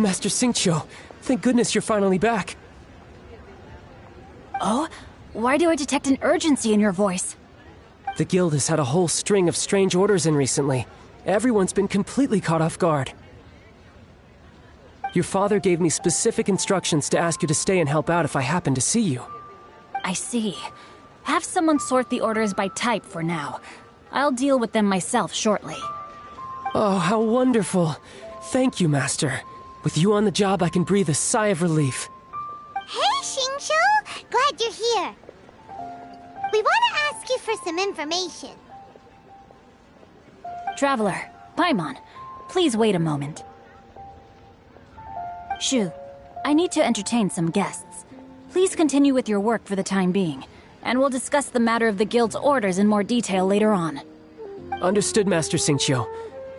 Master Xingqiu, thank goodness you're finally back. Oh? Why do I detect an urgency in your voice? The guild has had a whole string of strange orders in recently. Everyone's been completely caught off guard. Your father gave me specific instructions to ask you to stay and help out if I happen to see you. I see. Have someone sort the orders by type for now. I'll deal with them myself shortly. Oh, how wonderful. Thank you, Master. With you on the job, I can breathe a sigh of relief. Hey, Xingqiu! Glad you're here. We want to ask you for some information. Traveler, Paimon, please wait a moment. Shu, I need to entertain some guests. Please continue with your work for the time being, and we'll discuss the matter of the guild's orders in more detail later on. Understood, Master Xingqiu.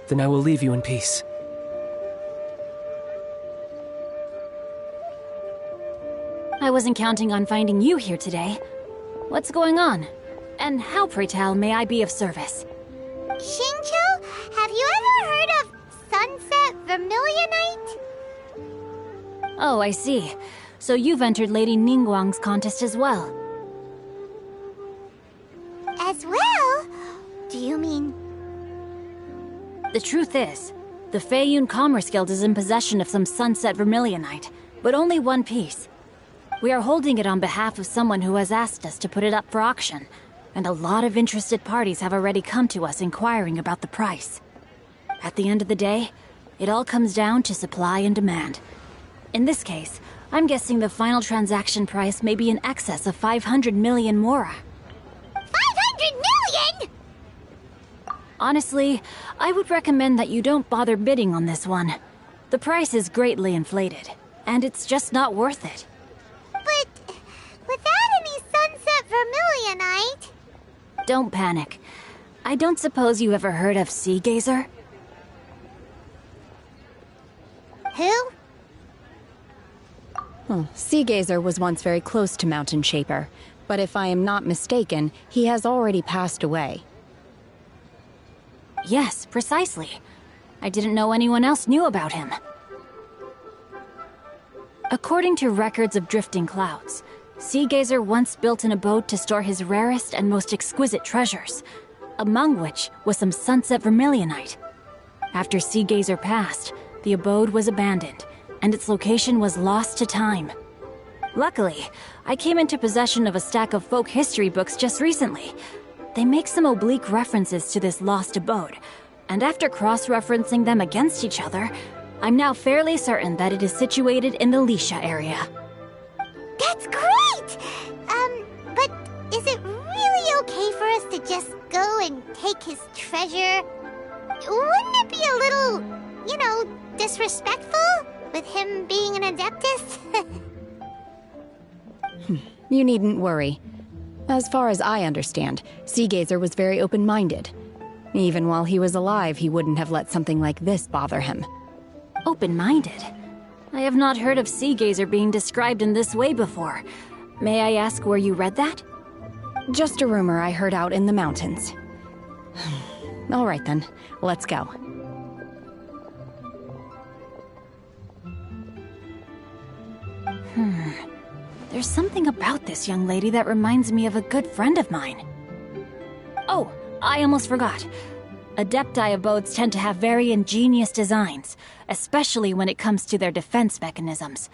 Then I will leave you in peace. I wasn't counting on finding you here today. What's going on? And how, pray tell, may I be of service? Xingqiu, have you ever heard of Sunset Vermilionite? Oh, I see. So you've entered Lady Ningguang's contest as well. As well? Do you mean... The truth is, the Feiyun Commerce Guild is in possession of some Sunset Vermilionite, but only one piece. We are holding it on behalf of someone who has asked us to put it up for auction, and a lot of interested parties have already come to us inquiring about the price. At the end of the day, it all comes down to supply and demand. In this case, I'm guessing the final transaction price may be in excess of 500 million mora. 500 million?! Honestly, I would recommend that you don't bother bidding on this one. The price is greatly inflated, and it's just not worth it. But without any Sunset Vermilionite... Don't panic. I don't suppose you ever heard of Sea Gazer? Who? Sea Gazer was once very close to Mountain Shaper, but if I am not mistaken, he has already passed away. Yes, precisely. I didn't know anyone else knew about him. According to records of drifting clouds, Sea Gazer once built an abode to store his rarest and most exquisite treasures, among which was some Sunset Vermilionite. After Sea Gazer passed, the abode was abandoned, and its location was lost to time. Luckily, I came into possession of a stack of folk history books just recently. They make some oblique references to this lost abode, and after cross-referencing them against each other, I'm now fairly certain that it is situated in the Lisha area. That's great! But is it really okay for us to just go and take his treasure? Wouldn't it be a little, disrespectful? With him being an Adeptus? You needn't worry. As far as I understand, Sea Gazer was very open-minded. Even while he was alive, he wouldn't have let something like this bother him. Open-minded? I have not heard of Sea Gazer being described in this way before. May I ask where you read that? Just a rumor I heard out in the mountains. All right then, let's go. There's something about this young lady that reminds me of a good friend of mine. Oh, I almost forgot. Adepti abodes tend to have very ingenious designs, especially when it comes to their defense mechanisms.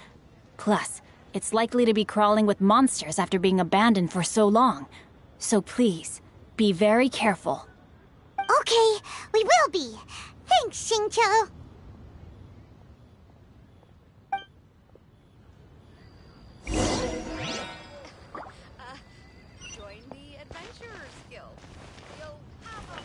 Plus, it's likely to be crawling with monsters after being abandoned for so long. So please, be very careful. Okay, we will be. Thanks, Xingqiu. Join the Adventurers Guild. You'll have a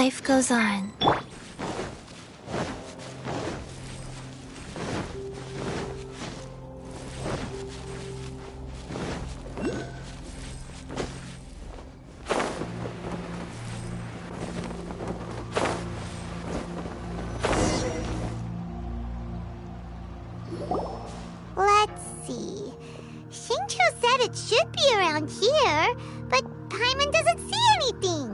life goes on. Let's see. Shincho said it should be around here, but Paimon doesn't see anything.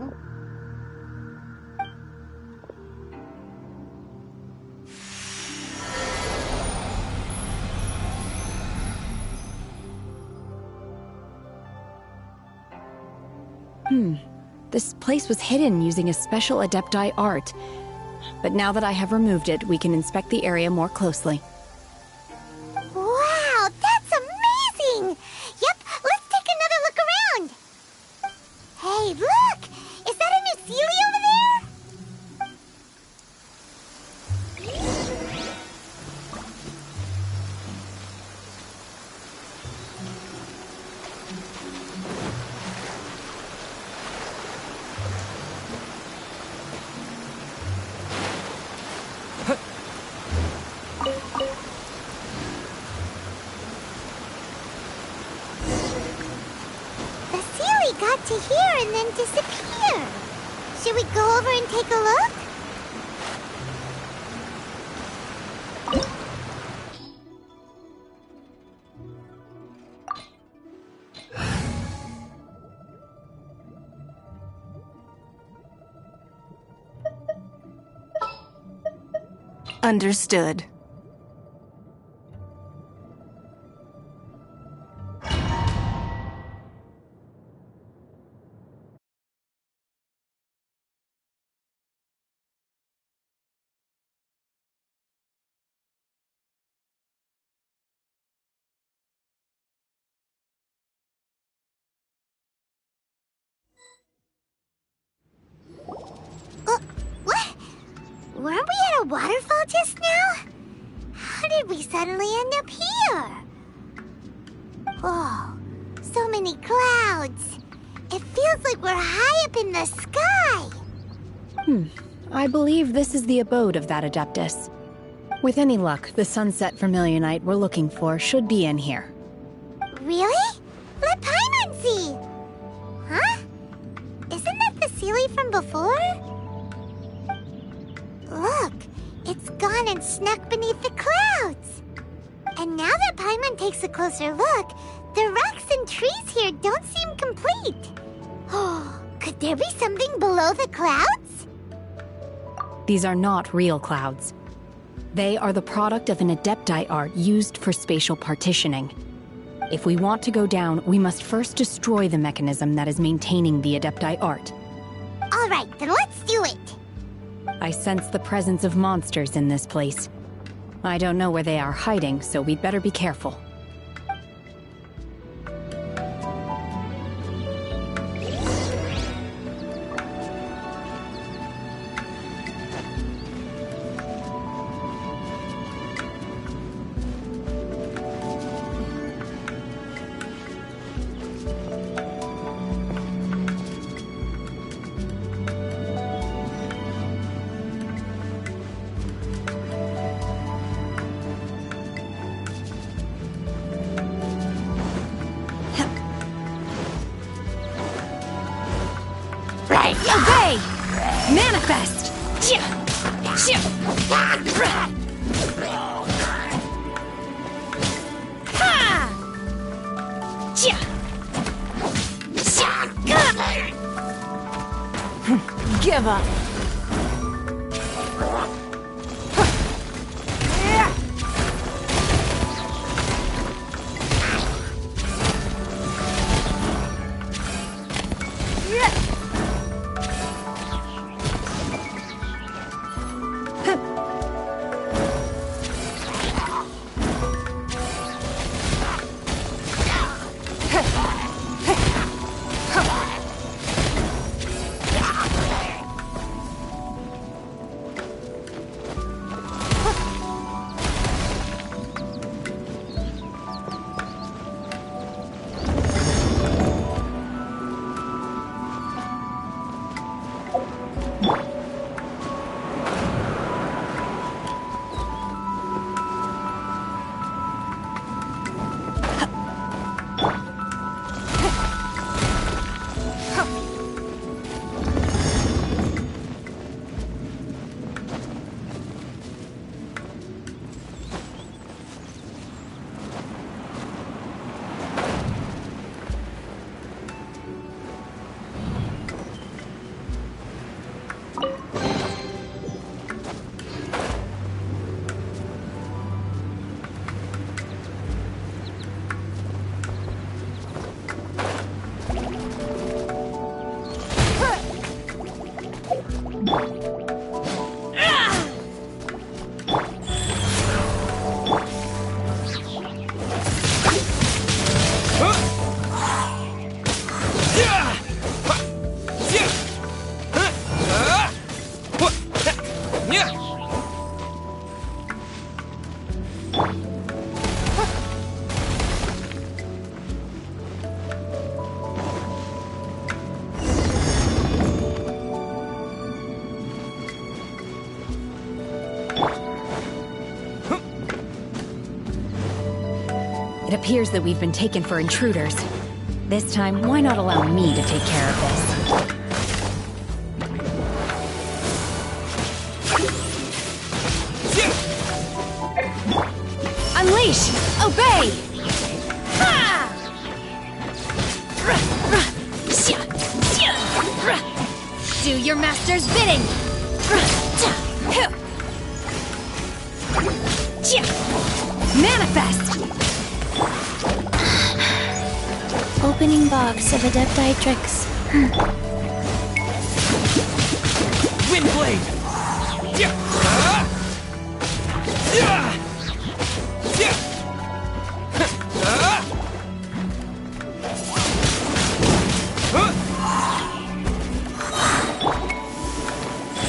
This place was hidden using a special Adepti art. But now that I have removed it, we can inspect the area more closely. Wow, that's amazing! Yep, let's take another look around. Hey, look! Is that a new Sealy over there? The Sealy got to here and then disappeared. Should we go over and take a look? Understood. What? Weren't we at a waterfall just now? How did we suddenly end up here? Oh, so many clouds. It feels like we're high up in the sky. I believe this is the abode of that Adeptus. With any luck, the sunset vermilionite we're looking for should be in here. Really? Let Paimon see. Huh? Isn't that the Sealy from before? Look, it's gone and snuck beneath the clouds. And now that Paimon takes a closer look, the rocks and trees here don't seem complete. Oh, could there be something below the clouds? These are not real clouds. They are the product of an Adepti art used for spatial partitioning. If we want to go down, we must first destroy the mechanism that is maintaining the Adepti art. All right, then let's do it. I sense the presence of monsters in this place. I don't know where they are hiding, so we'd better be careful. Obey! Manifest! Give up! It appears that we've been taken for intruders. This time, why not allow me to take care of this? Unleash! Obey! Ha! Do your master's bidding! Manifest! Opening box of Adepti tricks. Windblade!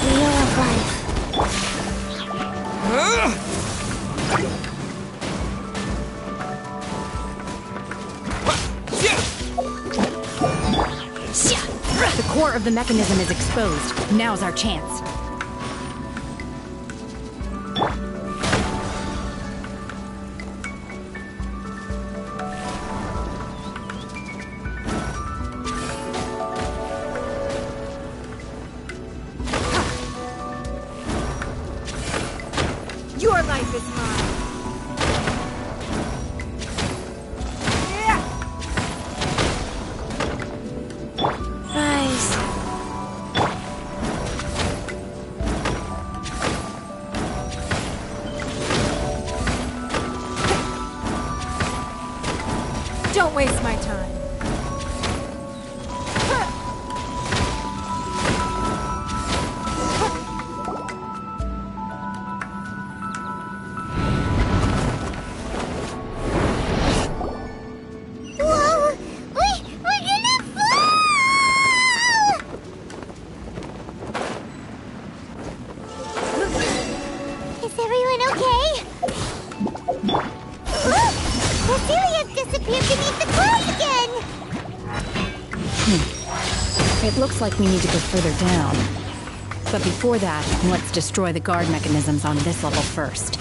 Wheel of life. The core of the mechanism is exposed. Now's our chance. Your life is mine. Rise. Don't waste my time. Whoa! We're gonna fall! Is everyone okay? Look! Cecilia disappeared beneath the clouds again! It looks like we need to go further down. But before that, let's destroy the guard mechanisms on this level first.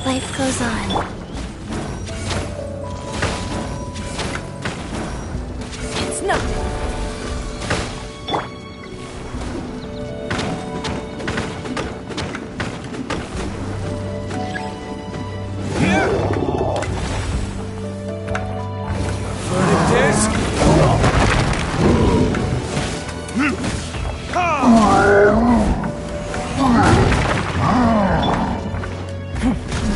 Life goes on. It's nothing.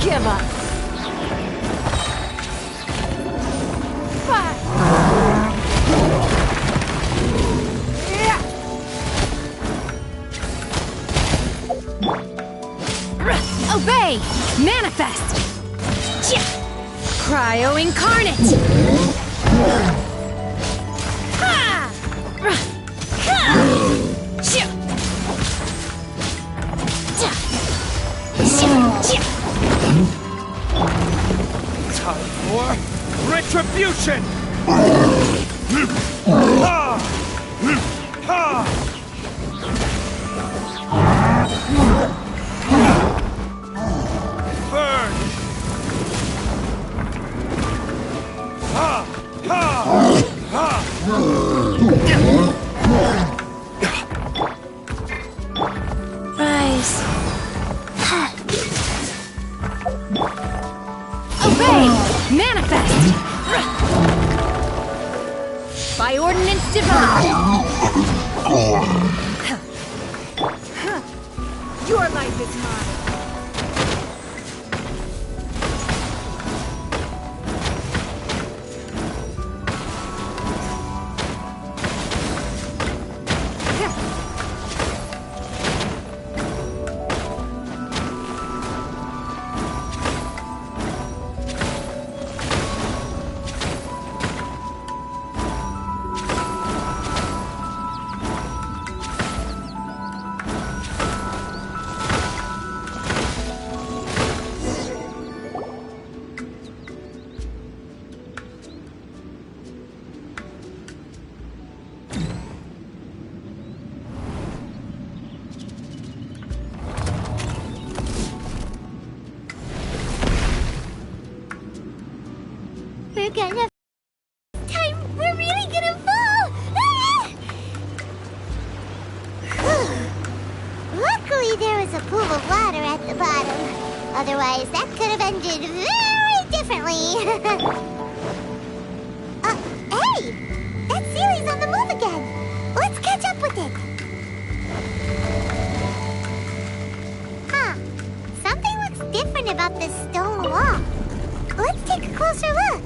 Give up. Obey! Manifest! Cryo incarnate! Ha! Time for retribution! Burn! Rise. Obey! Manifest! By ordinance divine! Your life is mine. Otherwise, that could have ended very differently. Hey! That Sealy's on the move again. Let's catch up with it. Huh. Something looks different about this stone wall. Let's take a closer look.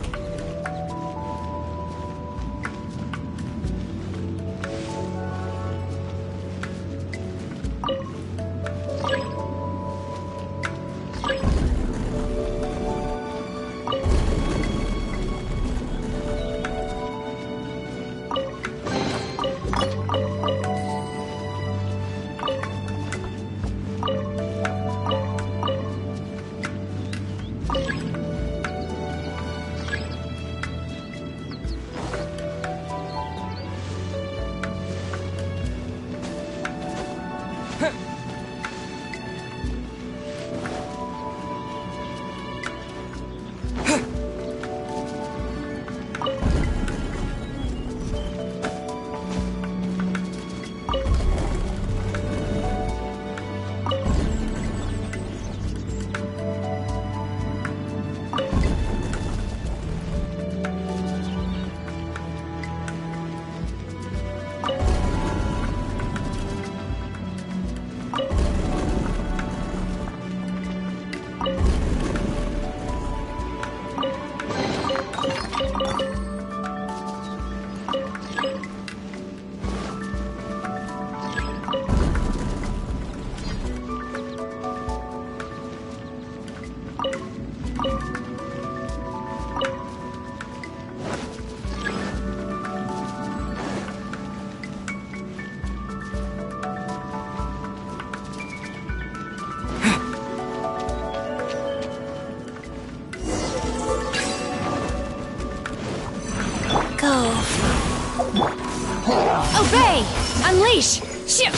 Obey! Unleash! Shoo!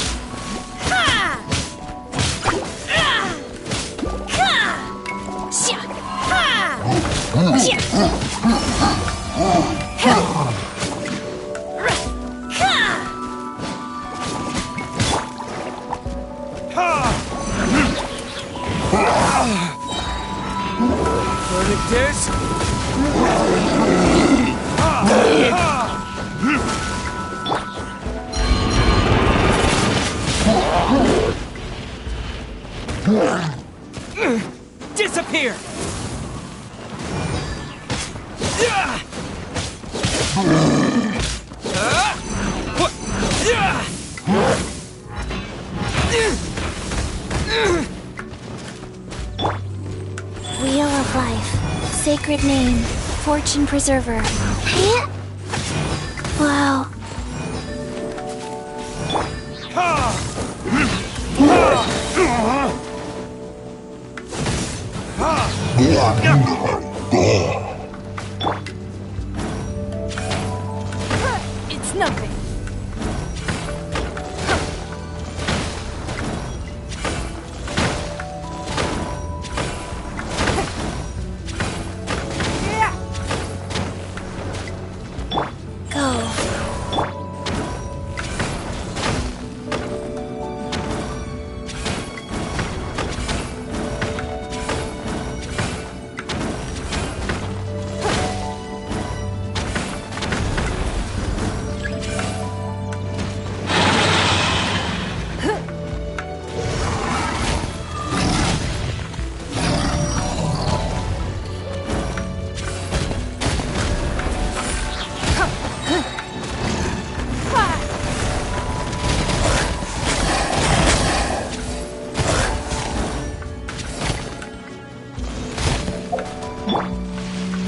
Ha! Ah! Ha! Shoo! Ha! Shoo! Ha! Verdict is... Disappear! Wheel of Life. Sacred name. Fortune Preserver. Wow. It's nothing.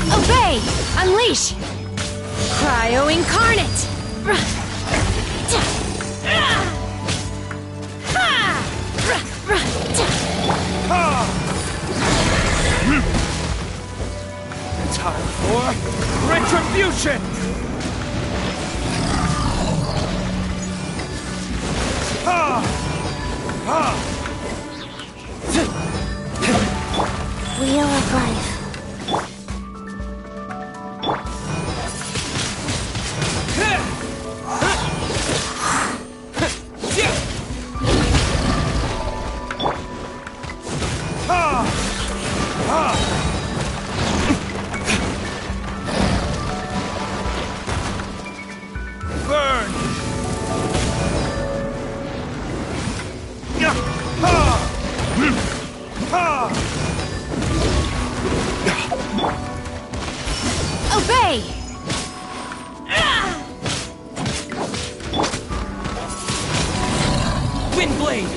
Obey! Unleash! Cryo Incarnate! Time for retribution! Wheel of Life. Wind Blade!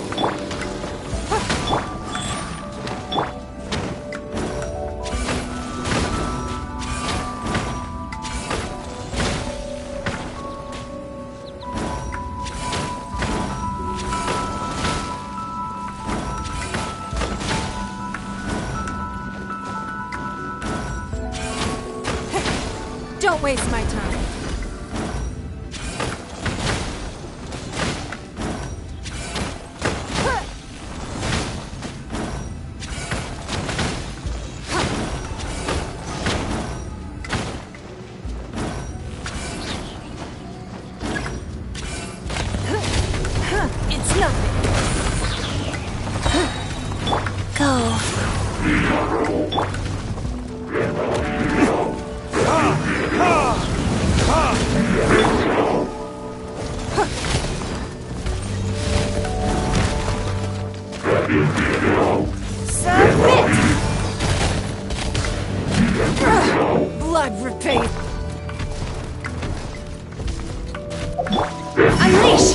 Don't waste my time. It's nothing. Submit! Blood repaid. Unleash!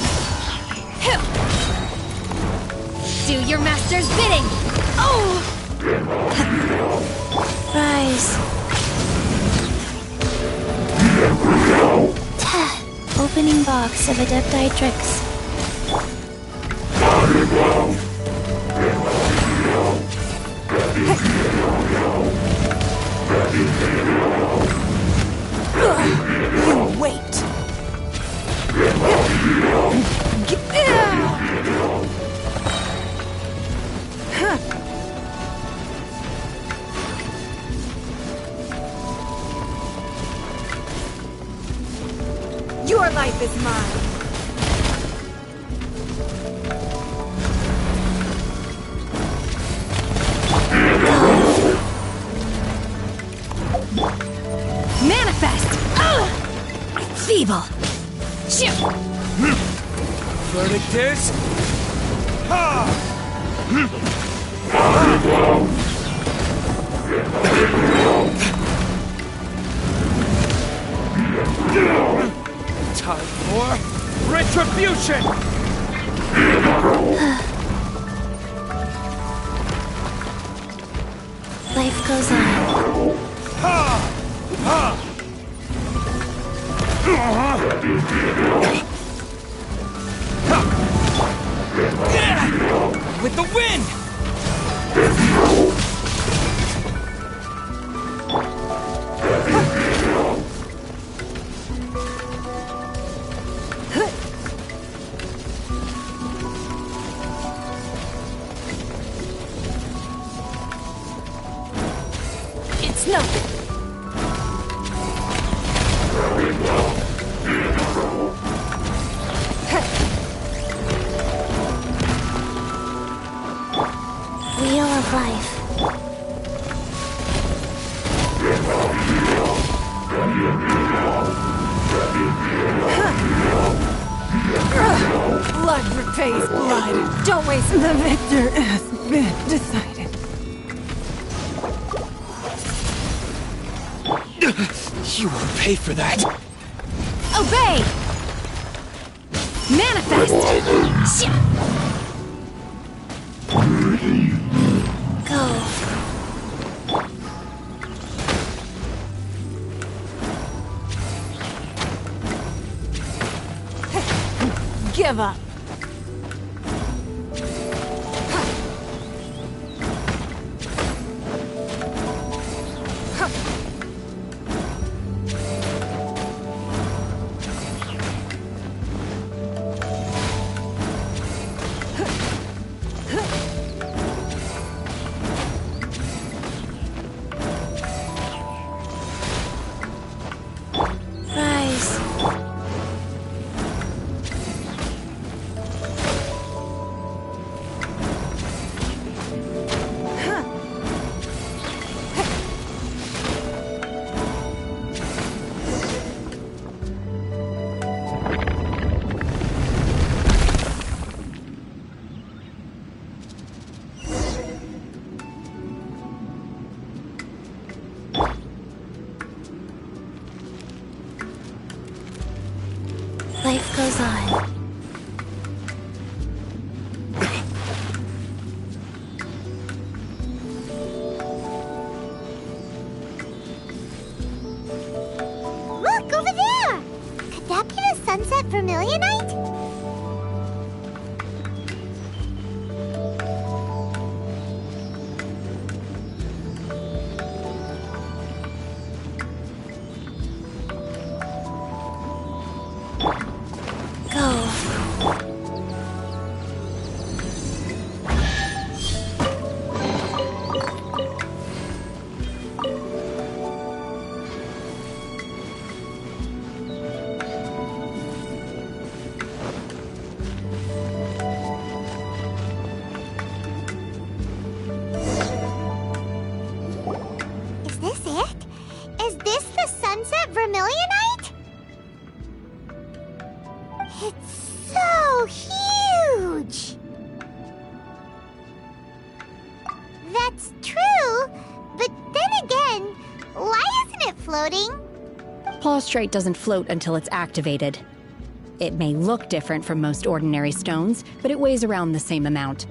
Do your master's bidding! Oh! Rise. Opening box of Adepti-Tricks. Wait. Your life is mine. Manifest! Feeble. Shoot! Verdictus! Ha! Time for retribution! Life goes on. Ha! Ha! With the wind! It's nothing. Wheel of life. Blood repays blood. Don't waste the victor has been decided. You will pay for that! Obey! Manifest! Go. Give up. Rise. Life goes on. sunset vermilionite? Is this it? Is this the sunset vermilionite? It's so huge! That's true, but then again, why isn't it floating? Plaustrite doesn't float until it's activated. It may look different from most ordinary stones, but it weighs around the same amount.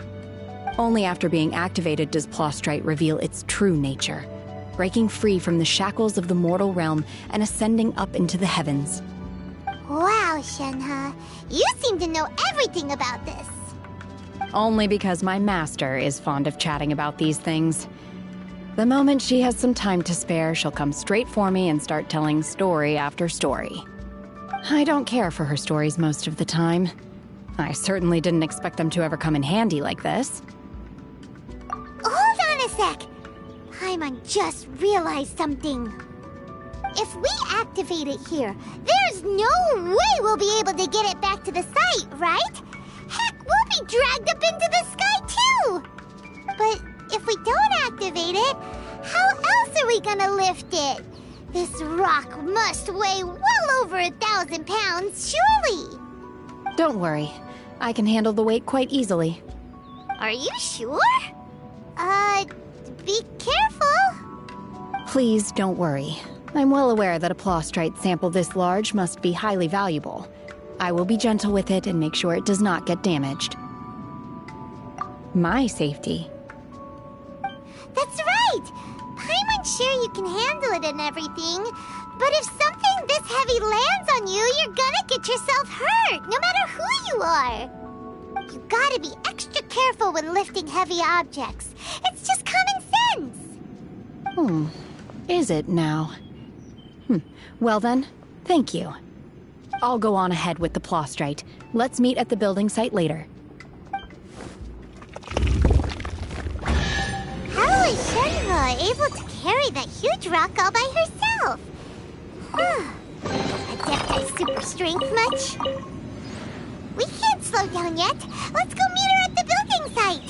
Only after being activated does Plaustrite reveal its true nature, breaking free from the shackles of the mortal realm and ascending up into the heavens. Wow, Shenhe, you seem to know everything about this. Only because my master is fond of chatting about these things. The moment she has some time to spare, she'll come straight for me and start telling story after story. I don't care for her stories most of the time. I certainly didn't expect them to ever come in handy like this. Hold on a sec. Paimon just realized something. If we activate it here, there's no way we'll be able to get it back to the site, right? Heck, we'll be dragged up into the sky too! But if we don't activate it, how else are we gonna lift it? This rock must weigh well over 1,000 pounds, surely! Don't worry. I can handle the weight quite easily. Are you sure? Be careful! Please don't worry. I'm well aware that a Plaustrite sample this large must be highly valuable. I will be gentle with it and make sure it does not get damaged. My safety. That's right! Paimon's sure you can handle it and everything, but if something this heavy lands on you, you're gonna get yourself hurt, no matter who you are. You gotta be extra careful when lifting heavy objects. It's just common sense. Is it now? Well then, thank you. I'll go on ahead with the Plaustrite. Let's meet at the building site later. How is Shenhe able to carry that huge rock all by herself? Adepti super strength much? We can't slow down yet. Let's go meet her at the building site.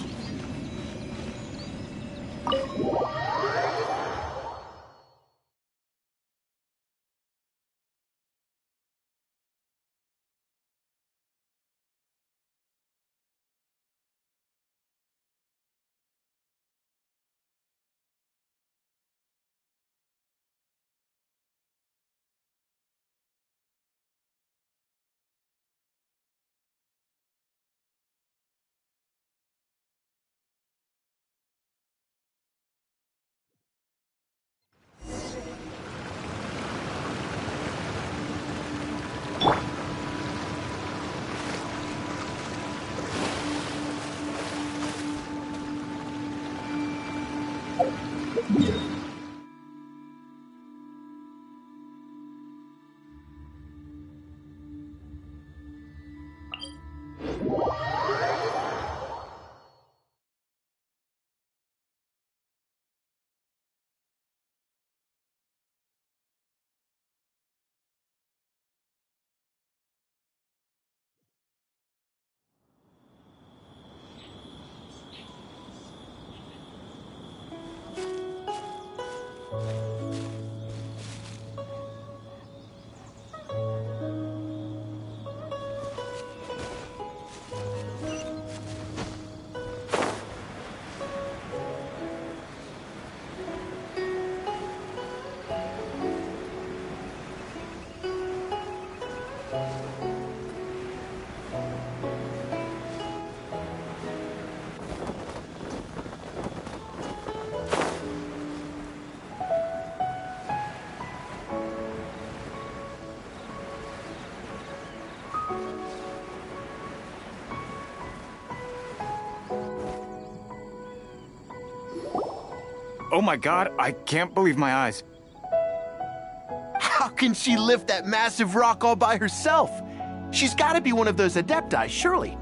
Oh my god, I can't believe my eyes. How can she lift that massive rock all by herself? She's got to be one of those Adepti, surely.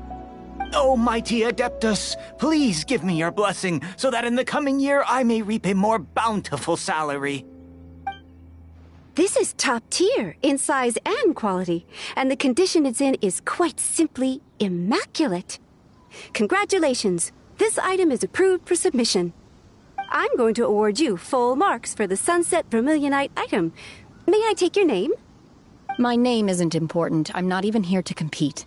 Oh, mighty Adeptus, please give me your blessing so that in the coming year I may reap a more bountiful salary. This is top tier in size and quality, and the condition it's in is quite simply immaculate. Congratulations, this item is approved for submission. I'm going to award you full marks for the Sunset Vermilionite item. May I take your name? My name isn't important. I'm not even here to compete.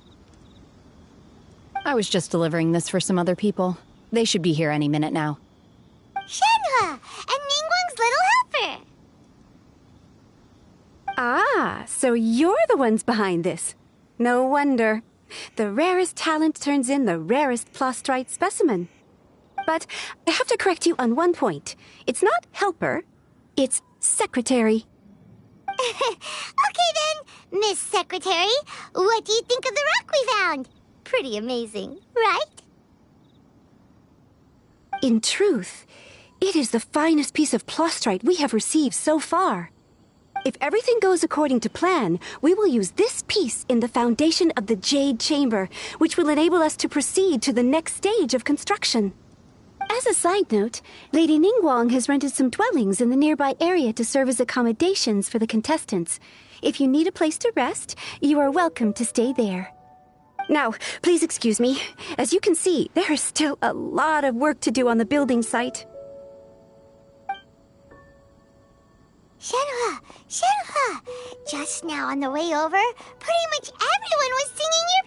I was just delivering this for some other people. They should be here any minute now. Shenhua, and Ningguang's little helper. Ah, so you're the ones behind this. No wonder. The rarest talent turns in the rarest plastrite specimen. But I have to correct you on one point. It's not helper, it's secretary. Okay then, Miss Secretary, what do you think of the rock we found? Pretty amazing, right? In truth, it is the finest piece of plastrite we have received so far. If everything goes according to plan, we will use this piece in the foundation of the Jade Chamber, which will enable us to proceed to the next stage of construction. As a side note, Lady Ningguang has rented some dwellings in the nearby area to serve as accommodations for the contestants. If you need a place to rest, you are welcome to stay there. Now, please excuse me. As you can see, there is still a lot of work to do on the building site. Shenhua, just now on the way over, pretty much everyone was singing your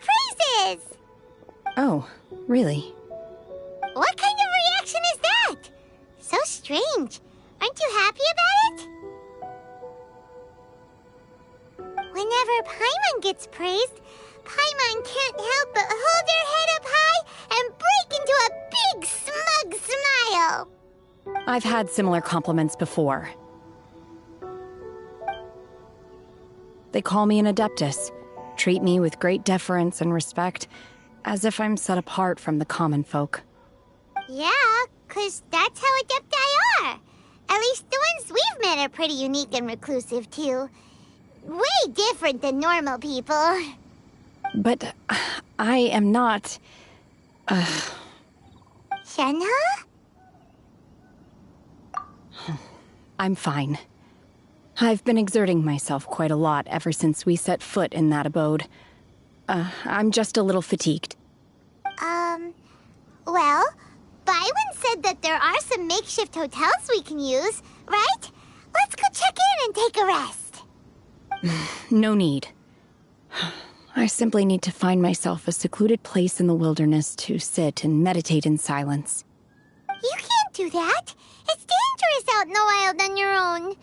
praises. Oh, really? What kind of reaction is that? So strange. Aren't you happy about it? Whenever Paimon gets praised, Paimon can't help but hold her head up high and break into a big smug smile. I've had similar compliments before. They call me an Adeptus, treat me with great deference and respect, as if I'm set apart from the common folk. Yeah, 'cause that's how Adepti are. At least the ones we've met are pretty unique and reclusive, too. Way different than normal people. But I am not... Shenhua? I'm fine. I've been exerting myself quite a lot ever since we set foot in that abode. I'm just a little fatigued. Well, Byron said that there are some makeshift hotels we can use, right? Let's go check in and take a rest. No need. I simply need to find myself a secluded place in the wilderness to sit and meditate in silence. You can't do that. It's dangerous out in the wild on your own.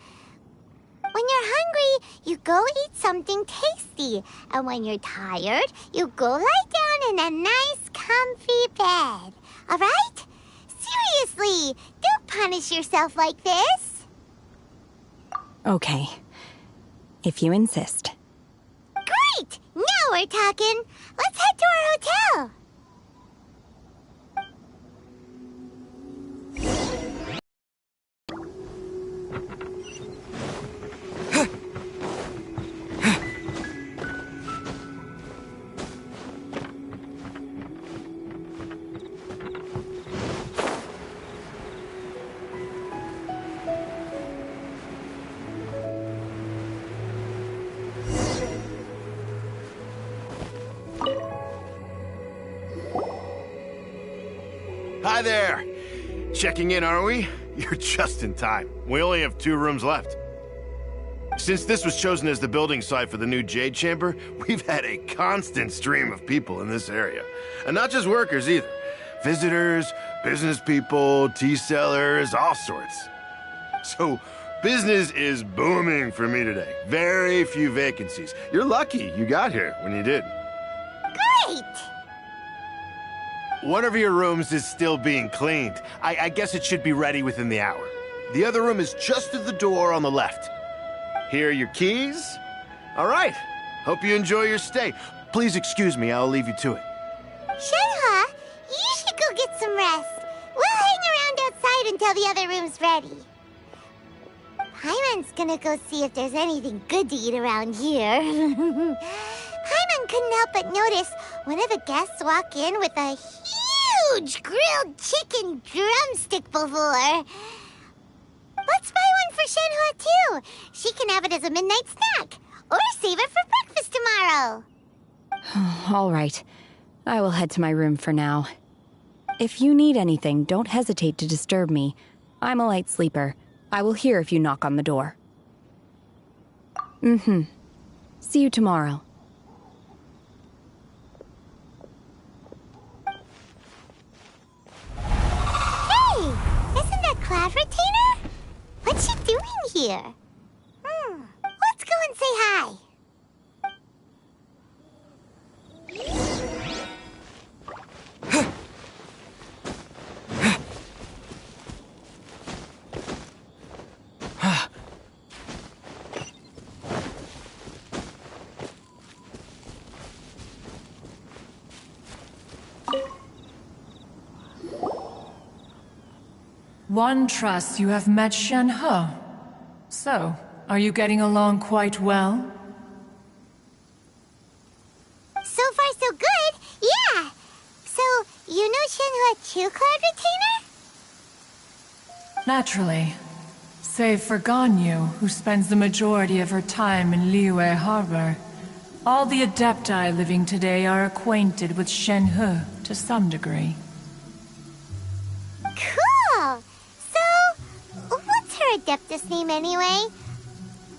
When you're hungry, you go eat something tasty. And when you're tired, you go lie down in a nice, comfy bed. All right? Seriously, don't punish yourself like this. Okay. If you insist. Great! Now we're talking. Let's head to our hotel. Hi there. Checking in, are we? You're just in time. We only have 2 rooms left. Since this was chosen as the building site for the new Jade Chamber, we've had a constant stream of people in this area. And not just workers either. Visitors, business people, tea sellers, all sorts. So, business is booming for me today. Very few vacancies. You're lucky you got here when you did. Great! One of your rooms is still being cleaned. I guess it should be ready within the hour. The other room is just at the door on the left. Here are your keys. All right. Hope you enjoy your stay. Please excuse me, I'll leave you to it. Shenhua, you should go get some rest. We'll hang around outside inside until the other room's ready. Paimon's gonna go see if there's anything good to eat around here. Paimon couldn't help but notice one of the guests walk in with a huge grilled chicken drumstick before. Let's buy one for Shenhua too. She can have it as a midnight snack. Or save it for breakfast tomorrow. All right. I will head to my room for now. If you need anything, don't hesitate to disturb me. I'm a light sleeper. I will hear if you knock on the door. See you tomorrow. Hey! Isn't that Cloud Retainer? What's she doing here? Let's go and say hi. One trusts you have met Shenhe. So, are you getting along quite well? So far, so good. Yeah. So, you know Shenhua too, Cloud Retainer? Naturally. Save for Ganyu, who spends the majority of her time in Liyue Harbor. All the Adepti living today are acquainted with Shenhe to some degree. Cool. So, what's her Adeptus name anyway?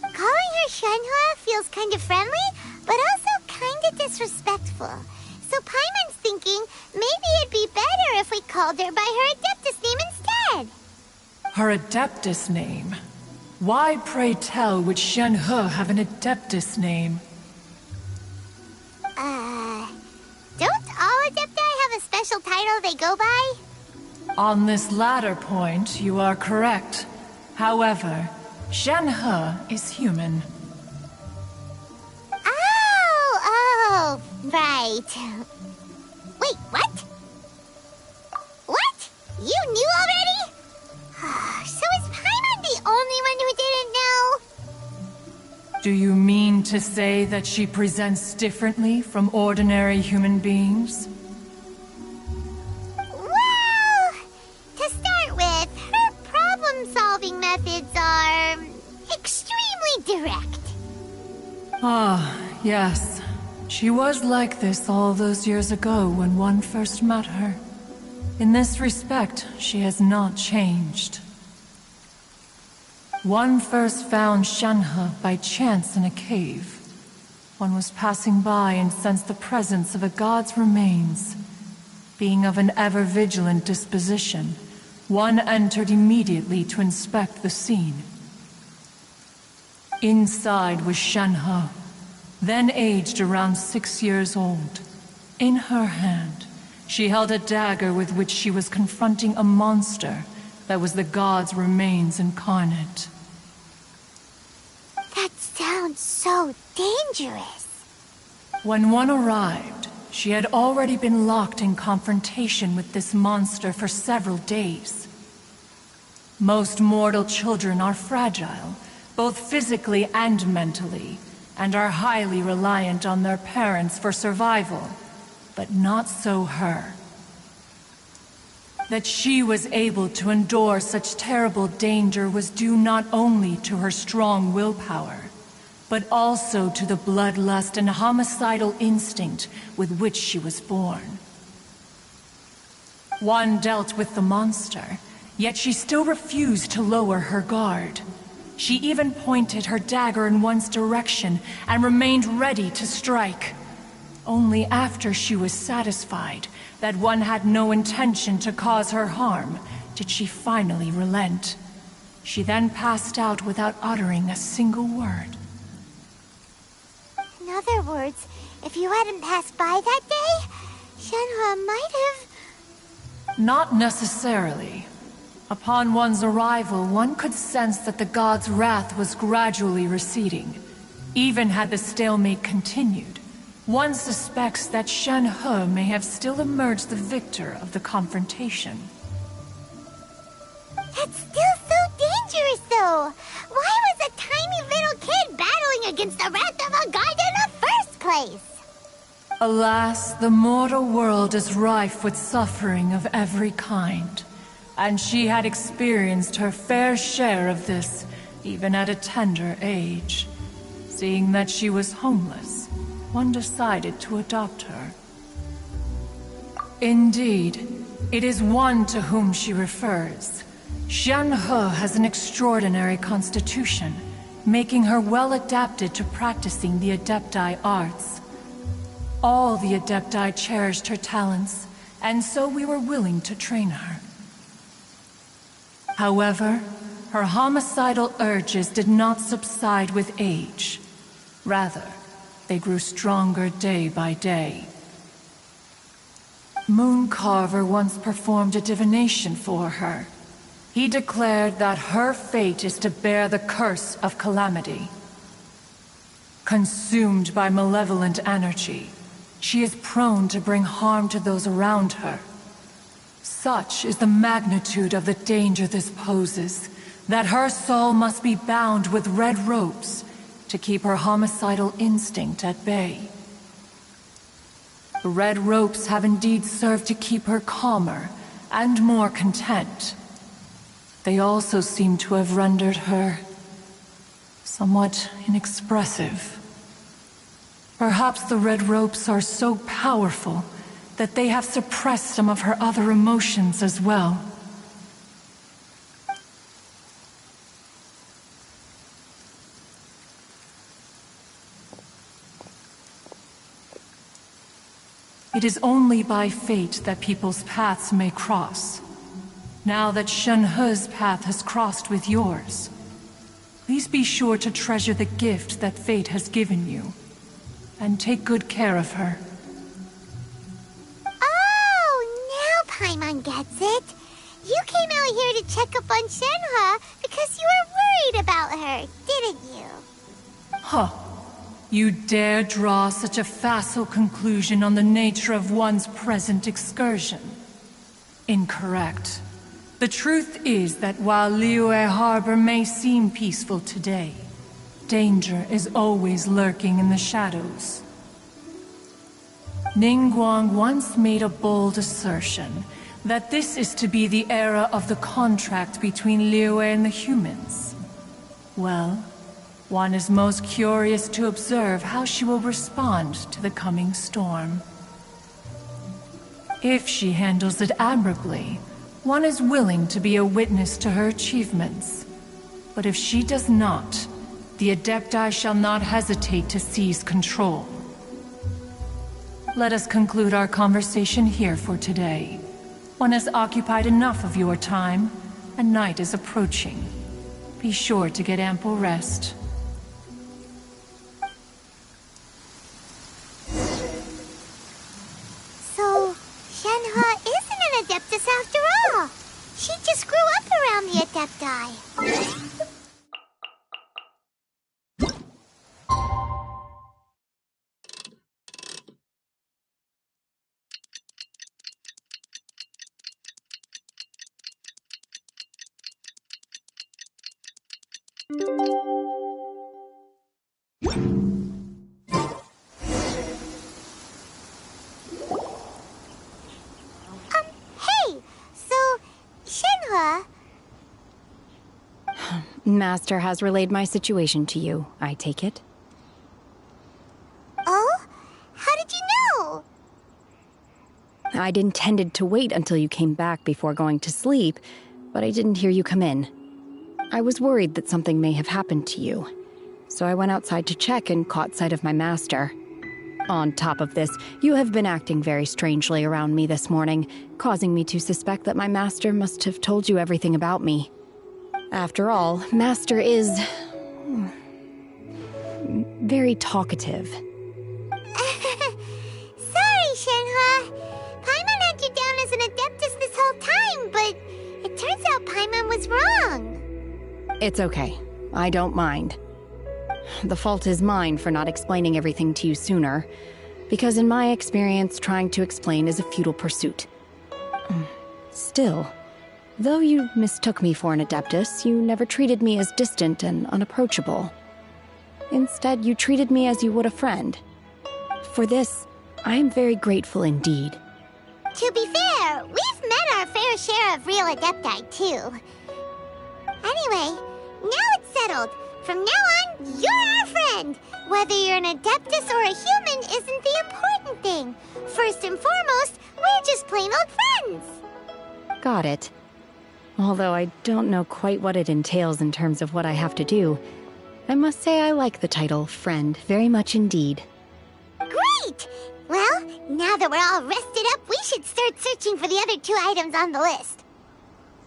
Calling her Shenhua feels kind of friendly, but also kind of disrespectful. So Paimon's thinking maybe it'd be better if we called her by her Adeptus name instead. Her Adeptus name? Why, pray tell, would Shenhe have an Adeptus name? Don't all Adepti have a special title they go by? On this latter point, you are correct. However, Shenhe is human. Oh, right. Wait, what? What? You knew already? So is Paimon the only one who didn't know? Do you mean to say that she presents differently from ordinary human beings? Well, to start with, her problem-solving methods are extremely direct. Ah, yes. She was like this all those years ago when one first met her. In this respect, she has not changed. One first found Shenhe by chance in a cave. One was passing by and sensed the presence of a god's remains. Being of an ever-vigilant disposition, one entered immediately to inspect the scene. Inside was Shenhe, then aged around 6 years old. In her hand, she held a dagger with which she was confronting a monster that was the god's remains incarnate. That sounds so dangerous. When one arrived, she had already been locked in confrontation with this monster for several days. Most mortal children are fragile, both physically and mentally, and are highly reliant on their parents for survival. But not so her. That she was able to endure such terrible danger was due not only to her strong willpower, but also to the bloodlust and homicidal instinct with which she was born. One dealt with the monster, yet she still refused to lower her guard. She even pointed her dagger in one's direction and remained ready to strike. Only after she was satisfied that one had no intention to cause her harm did she finally relent. She then passed out without uttering a single word. In other words, if you hadn't passed by that day, Shenhua might have... Not necessarily. Upon one's arrival, one could sense that the god's wrath was gradually receding. Even had the stalemate continued, one suspects that Shenhe may have still emerged the victor of the confrontation. That's still so dangerous, though. Why was a tiny little kid battling against the wrath of a god in the first place? Alas, the mortal world is rife with suffering of every kind. And she had experienced her fair share of this, even at a tender age. Seeing that she was homeless, one decided to adopt her. Indeed, it is one to whom she refers. Shen-He has an extraordinary constitution, making her well adapted to practicing the Adepti arts. All the Adepti cherished her talents, and so we were willing to train her. However, her homicidal urges did not subside with age. Rather, they grew stronger day by day. Mooncarver once performed a divination for her. He declared that her fate is to bear the curse of calamity. Consumed by malevolent energy, she is prone to bring harm to those around her. Such is the magnitude of the danger this poses, that her soul must be bound with red ropes to keep her homicidal instinct at bay. The red ropes have indeed served to keep her calmer and more content. They also seem to have rendered her somewhat inexpressive. Perhaps the red ropes are so powerful that they have suppressed some of her other emotions as well. It is only by fate that people's paths may cross. Now that Shen-He's path has crossed with yours, please be sure to treasure the gift that fate has given you, and take good care of her. Paimon gets it. You came out here to check up on Shen-He because you were worried about her, didn't you? Huh. You dare draw such a facile conclusion on the nature of one's present excursion? Incorrect. The truth is that while Liyue Harbor may seem peaceful today, danger is always lurking in the shadows. Ningguang once made a bold assertion that this is to be the era of the contract between Liyue and the humans. Well, one is most curious to observe how she will respond to the coming storm. If she handles it admirably, one is willing to be a witness to her achievements. But if she does not, the Adepti shall not hesitate to seize control. Let us conclude our conversation here for today. One has occupied enough of your time, and night is approaching. Be sure to get ample rest. So, Shen-He isn't an Adeptus after all. She just grew up around the Adepti. Hey! So, Shen-He... Master has relayed my situation to you, I take it? Oh? How did you know? I'd intended to wait until you came back before going to sleep, but I didn't hear you come in. I was worried that something may have happened to you, so I went outside to check and caught sight of my master. On top of this, you have been acting very strangely around me this morning, causing me to suspect that my master must have told you everything about me. After all, Master is... very talkative. Sorry, Shen-He. Paimon had you down as an Adeptus this whole time, but it turns out Paimon was wrong. It's okay. I don't mind. The fault is mine for not explaining everything to you sooner, because in my experience, trying to explain is a futile pursuit. Still, Though you mistook me for an Adeptus, you never treated me as distant and unapproachable. Instead, you treated me as you would a friend. For this, I am very grateful indeed. To be fair, we've met our fair share of real Adepti, too. Anyway, now it's settled. From now on, you're our friend. Whether you're an Adeptus or a human isn't the important thing. First and foremost, we're just plain old friends. Got it. Although I don't know quite what it entails in terms of what I have to do, I must say I like the title friend very much indeed. Great! Well, now that we're all rested up, we should start searching for the other 2 items on the list.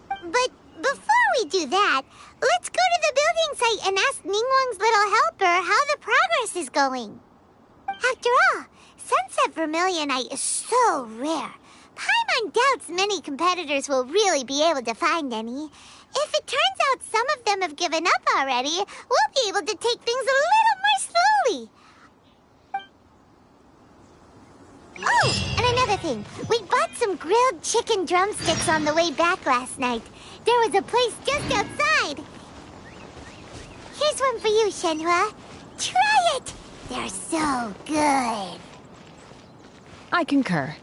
But before we do that, let's go to the building site and ask Ningguang's little helper how the progress is going. After all, Sunset Vermilionite is so rare. Paimon doubts many competitors will really be able to find any. If it turns out some of them have given up already, we'll be able to take things a little more slowly. Oh, and another thing. We bought some grilled chicken drumsticks on the way back last night. There was a place just outside. Here's one for you, Shenhua. Try it! They're so good. I concur.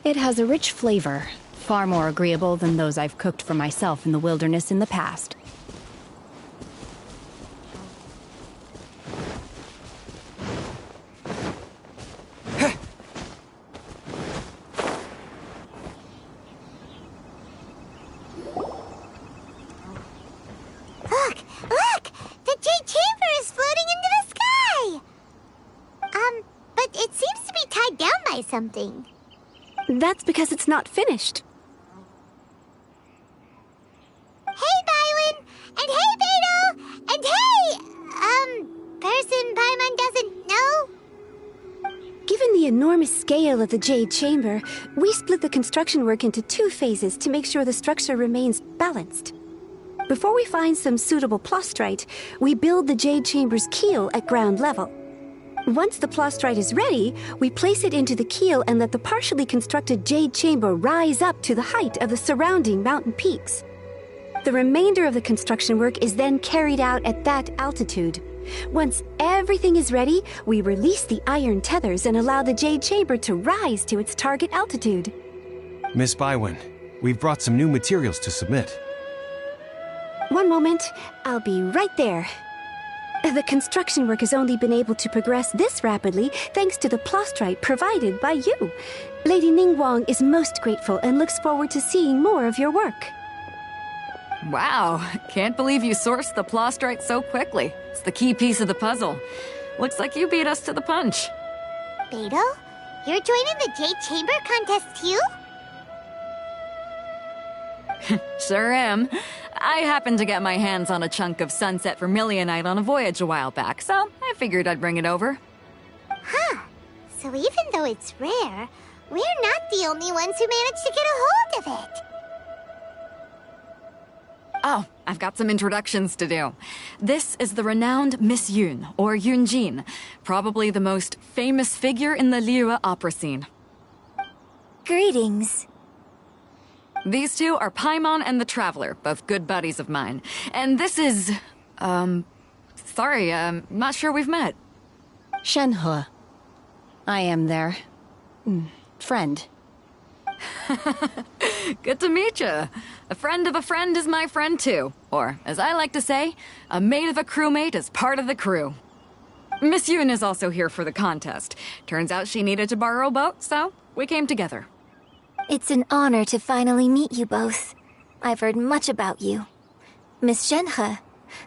It has a rich flavor, far more agreeable than those I've cooked for myself in the wilderness in the past. Look! The Jade Chamber is floating into the sky! But it seems to be tied down by something. That's because it's not finished. Hey, Bywin! And hey, Beidou! And hey, person Paimon doesn't know? Given the enormous scale of the Jade Chamber, we split the construction work into 2 phases to make sure the structure remains balanced. Before we find some suitable plastrite, we build the Jade Chamber's keel at ground level. Once the plastrite is ready, we place it into the keel and let the partially constructed Jade Chamber rise up to the height of the surrounding mountain peaks. The remainder of the construction work is then carried out at that altitude. Once everything is ready, we release the iron tethers and allow the Jade Chamber to rise to its target altitude. Miss Bywin, we've brought some new materials to submit. One moment, I'll be right there. The construction work has only been able to progress this rapidly thanks to the plastrite provided by you. Lady Ningguang is most grateful and looks forward to seeing more of your work. Wow, can't believe you sourced the plastrite so quickly. It's the key piece of the puzzle. Looks like you beat us to the punch. Beidou, you're joining the Jade Chamber contest too? Sure am. I happened to get my hands on a chunk of Sunset Vermilionite on a voyage a while back, so I figured I'd bring it over. Huh. So even though it's rare, we're not the only ones who managed to get a hold of it. Oh, I've got some introductions to do. This is the renowned Miss Yun, or Yunjin, probably the most famous figure in the Liyue opera scene. Greetings. These 2 are Paimon and the Traveler, both good buddies of mine. And this is... sorry, not sure we've met. Shenhua. I am their... friend. Good to meet you. A friend of a friend is my friend too. Or, as I like to say, a mate of a crewmate is part of the crew. Miss Yun is also here for the contest. Turns out she needed to borrow a boat, so we came together. It's an honor to finally meet you both. I've heard much about you. Miss Shenhe,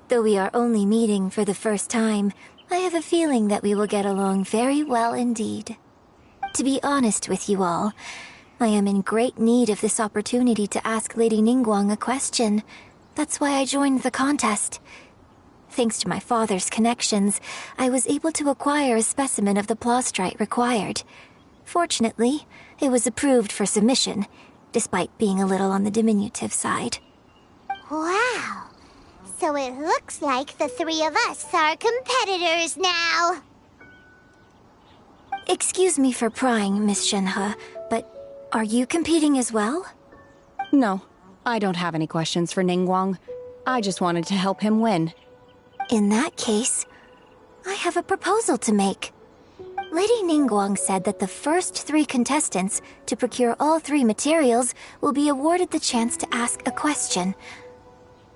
though we are only meeting for the first time, I have a feeling that we will get along very well indeed. To be honest with you all, I am in great need of this opportunity to ask Lady Ningguang a question. That's why I joined the contest. Thanks to my father's connections, I was able to acquire a specimen of the plastrite required. Fortunately, it was approved for submission, despite being a little on the diminutive side. Wow. So it looks like the 3 of us are competitors now. Excuse me for prying, Miss Shenhe, but are you competing as well? No, I don't have any questions for Ningguang. I just wanted to help him win. In that case, I have a proposal to make. Lady Ningguang said that the first 3 contestants to procure all 3 materials will be awarded the chance to ask a question.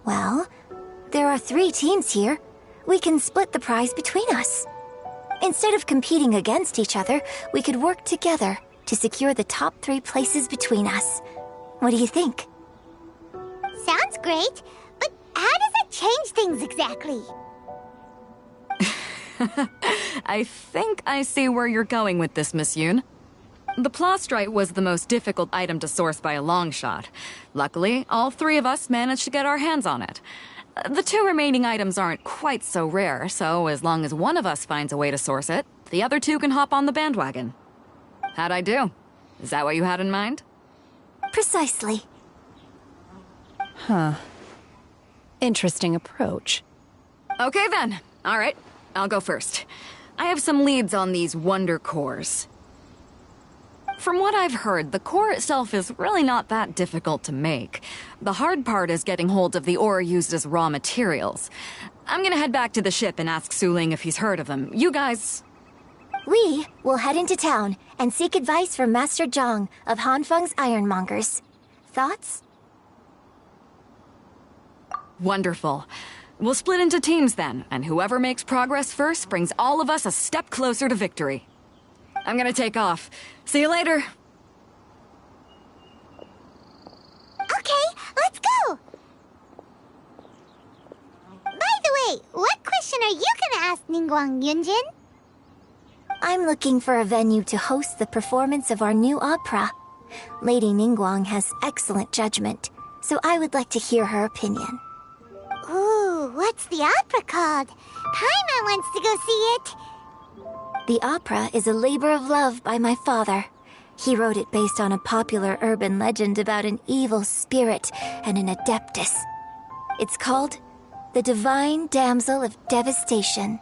Well, there are 3 teams here. We can split the prize between us. Instead of competing against each other, we could work together to secure the top 3 places between us. What do you think? Sounds great, but how does it change things exactly? I think I see where you're going with this, Miss Yoon. The plastrite was the most difficult item to source by a long shot. Luckily, all 3 of us managed to get our hands on it. The 2 remaining items aren't quite so rare, so as long as one of us finds a way to source it, the other 2 can hop on the bandwagon. How'd I do? Is that what you had in mind? Precisely. Huh. Interesting approach. Okay then. All right. I'll go first. I have some leads on these wonder cores. From what I've heard, the core itself is really not that difficult to make. The hard part is getting hold of the ore used as raw materials. I'm gonna head back to the ship and ask Su Ling if he's heard of them. You guys... We will head into town and seek advice from Master Zhang of Hanfeng's Ironmongers. Thoughts? Wonderful. We'll split into teams then, and whoever makes progress first brings all of us a step closer to victory. I'm gonna take off. See you later. Okay, let's go! By the way, what question are you gonna ask Ningguang Yunjin? I'm looking for a venue to host the performance of our new opera. Lady Ningguang has excellent judgment, so I would like to hear her opinion. Ooh, what's the opera called? Paimon wants to go see it. The opera is a labor of love by my father. He wrote it based on a popular urban legend about an evil spirit and an adeptus. It's called The Divine Damsel of Devastation.